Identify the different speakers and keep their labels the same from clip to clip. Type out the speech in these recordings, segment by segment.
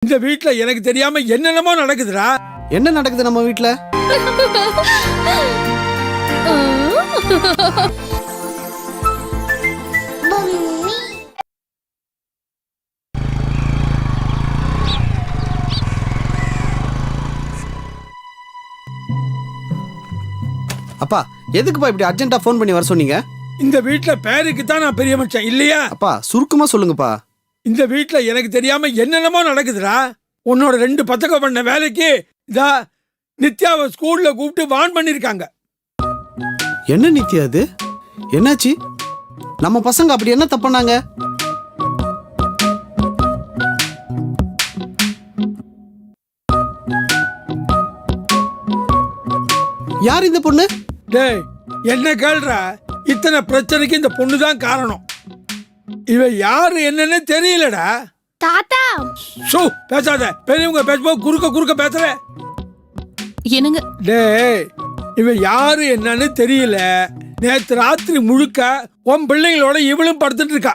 Speaker 1: இந்த வீட்ல எனக்கு தெரியாம என்னென்னமோ நடக்குதுடா.
Speaker 2: என்ன நடக்குது நம்ம வீட்ல? அப்பா எதுக்குப்பா இப்படி அர்ஜென்ட்டா ஃபோன் பண்ணி வர சொன்னீங்க?
Speaker 1: இந்த வீட்ல பேருக்கு தான் நான் பெரிய மனுஷன் இல்லையா?
Speaker 2: அப்பா சுருக்கமா சொல்லுங்கப்பா.
Speaker 1: இந்த வீட்ல எனக்கு தெரியாம என்னென்னமோ நடக்குதுடா. உன்னோட 2 பத்தகம் பண்ண வேலைக்கு இதா நித்யாவை ஸ்கூல்ல கூப்பிட்டு வான் பண்ணிருக்காங்க.
Speaker 2: என்ன நித்யா அது? என்னாச்சு? நம்ம பசங்க அப்படி என்ன தப்புனாங்க? யார் இந்த பொண்ணு?
Speaker 1: டேய் என்ன கேள்றா? இத்தனை பிரச்சனைக்கு இந்த பொண்ணு தான் காரணம். இவ யாரு என்னன்னு தெரியலடா.
Speaker 3: தாத்தா
Speaker 1: சோ பேசாத. பெரியவங்க பேசும்போது குறுக்க பேசுற.
Speaker 4: என்னங்க?
Speaker 1: டேய் இவ யாரு என்னன்னு தெரியல. நேத்து ராத்திரி முழுக்க உன் பிள்ளைங்களோட இவளும் படுத்துட்டு இருக்கா.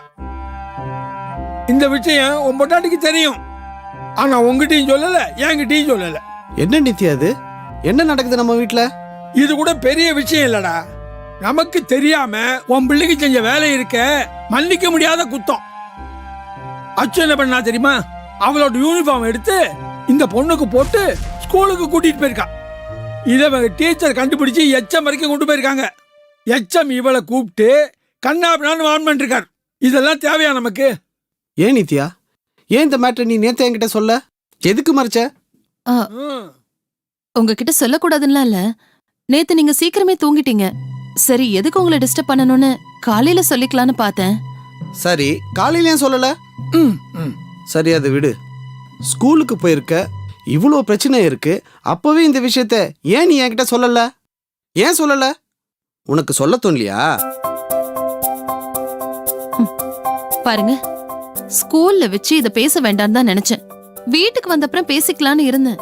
Speaker 1: இந்த விஷயம் உன் பொட்டாட்டிக்கு தெரியும். ஆனா உங்ககிட்டயும் சொல்லல, என்கிட்டயும் சொல்லல.
Speaker 2: என்ன நித்யா அது? என்ன நடக்குது நம்ம வீட்ல?
Speaker 1: இது கூட பெரிய விஷயம் இல்லடா. நமக்கு தெரியாம உன் பிள்ளைக்கு செஞ்ச வேலை இருக்க மன்னிக்க முடியாத குத்தம். அச்சு என்ன பண்ணா தெரியுமா? அவளோட யூனிஃபார்ம் எடுத்து இந்த பொண்ணுக்கு போட்டு ஸ்கூலுக்கு கூட்டிட்டு போயிருக்கா. இதை டீச்சர் கண்டுபிடிச்சு எச்சம் வரைக்கும் கொண்டு போயிருக்காங்க. எச்சம் இவளை கூப்பிட்டு கண்ணாபினான்னு வான் பண்ணிருக்காரு. இதெல்லாம் தேவையா நமக்கு?
Speaker 2: ஏன் நித்யா, ஏன் இந்த மேட்டர் நீ நேத்து என்கிட்ட சொல்ல? எதுக்கு மறைச்ச?
Speaker 4: உங்ககிட்ட சொல்லக்கூடாதுன்னா இல்ல, நேத்து நீங்க சீக்கிரமே தூங்கிட்டீங்க. சரி எதுக்கு உங்களை டிஸ்டர்ப் பண்ணணும்னு காலையில சொல்லிக்கலான்னு பார்த்தேன்.
Speaker 2: சரி காலையில ஏன் சொல்லல? சரி அது விடு. ஸ்கூலுக்கு போயிருக்க, இவ்வளோ பிரச்சனை இருக்கு, அப்பவே இந்த விஷயத்த ஏன் நீ என்கிட்ட சொல்லல? ஏன் சொல்லல? உனக்கு சொல்ல தோணலையா?
Speaker 4: பாருங்க, ஸ்கூல்ல வச்சு இத பேச வேண்டாம்னு தான் நினைச்சேன். வீட்டுக்கு வந்த அப்புறம் பேசிக்கலான்னு இருந்தேன்.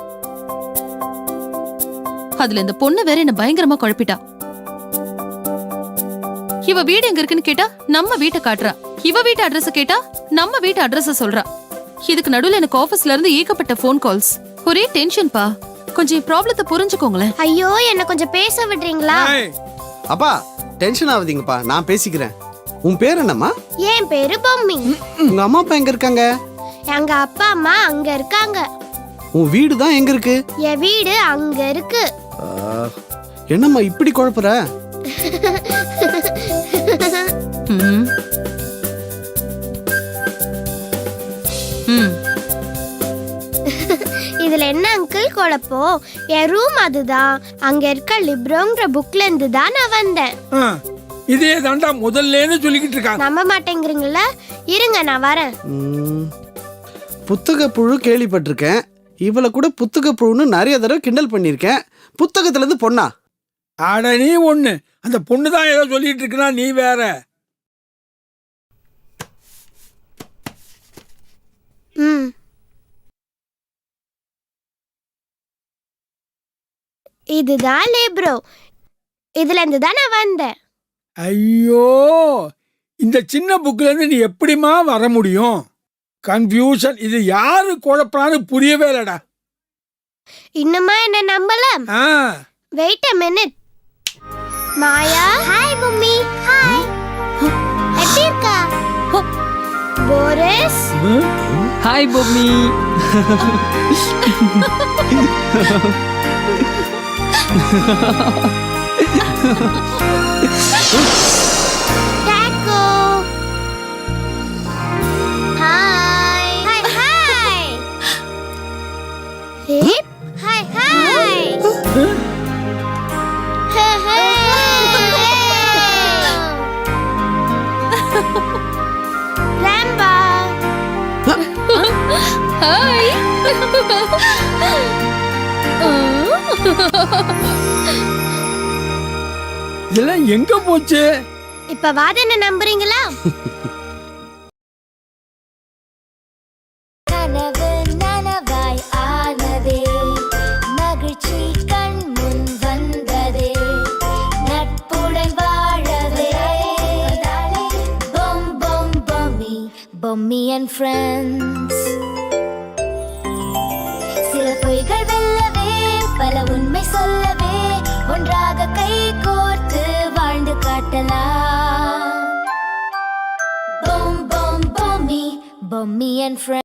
Speaker 4: அதுல இந்த பொண்ணு வேற என்ன பயங்கரமா குழப்பிட்டா. இவ வீடு எங்க இருக்குன்னு கேட்டா நம்ம வீட்டை காட்டுறா. இவ வீட்டு அட்ரஸ் கேட்டா நம்ம வீட்டு அட்ரஸ் சொல்றா. இதுக்கு நடுவுல எனக்கு ஆபீஸ்ல இருந்து ஏகப்பட்ட போன் கால்ஸ். ஒரே டென்ஷன் பா. கொஞ்சம் ப்ராப்ளத்தை புரிஞ்சுக்கோங்களேன்.
Speaker 3: ஐயோ என்ன கொஞ்சம் பேச விடுறீங்களா?
Speaker 2: அப்பா டென்ஷன் ஆகுதீங்கப்பா, நான் பேசிக்கிறேன். உன் பேர் என்னம்மா?
Speaker 3: என் பேரு பொம்மி.
Speaker 2: உங்க அம்மா அப்பா எங்க இருக்காங்க?
Speaker 3: எங்க அப்பா அம்மா அங்க இருக்காங்க.
Speaker 2: உன் வீடு தான் எங்க இருக்கு?
Speaker 3: என் வீடு அங்க இருக்கு.
Speaker 2: என்னம்மா இப்படி குழப்புற?
Speaker 4: ம். ம்.
Speaker 3: இதுல என்ன அங்கிள் குழப்பம்? என் ரூம் அதுதான். அங்க இருக்க லிப்ரோங்கிற புக்ல இருந்து தான் நான் வந்தேன்.
Speaker 1: இதே தாண்டா முதல்லேன்னு சொல்லிக்கிட்டு இருக்காங்க.
Speaker 3: நம்ப மாட்டேங்கிறீங்களா? இருங்க நான் வரேன்.
Speaker 2: புத்தக புழு கேள்விப்பட்டிருக்கேன். இவளை கூட புத்தக புழுன்னு நிறைய தடவை கிண்டல் பண்ணிருக்கேன். புத்தகத்துல இருந்து பொண்ணா?
Speaker 1: ஆட நீ ஒண்ணு, அந்த பொண்ணு தான் ஏதோ சொல்லிட்டு இருக்கா, நீ வேற.
Speaker 3: இதுதான் லிப்ரோ. இதுல இருந்து தான் நான் வந்தேன்.
Speaker 1: ஐயோ, இந்த சின்ன புக்ல இருந்து நீ எப்படிமா வர முடியும்? கன்ஃபியூஷன். இது யாரு குழப்பறான்னு புரியவே இல்லடா.
Speaker 3: இன்னுமா என்ன நம்பல? Wait a minute. Maya, hi mummy. Hi. எப்படி இருக்கா? Boris,
Speaker 5: hi Bommi.
Speaker 3: டாக்கோ. ஹாய். Hi hi. ஹிப். Hi hi. ராம்பா.
Speaker 4: ஹாய்.
Speaker 1: இதெல்லாம் எங்க போச்சு?
Speaker 3: இப்ப வாத என்ன நம்புறீங்களா?
Speaker 6: கனவு நனவாய் ஆனதே, மகிழ்ச்சி கண் முன் வந்ததே, நட்புடன் வாழவே. பொம் பொம் பொம்மி, பொம்மி and friends. பொய்கள் வெல்லவே பல உண்மை சொல்லவே ஒன்றாக கை கோர்த்து வாழ்ந்து காட்டலாம். Boom, boom, Bommi and friends.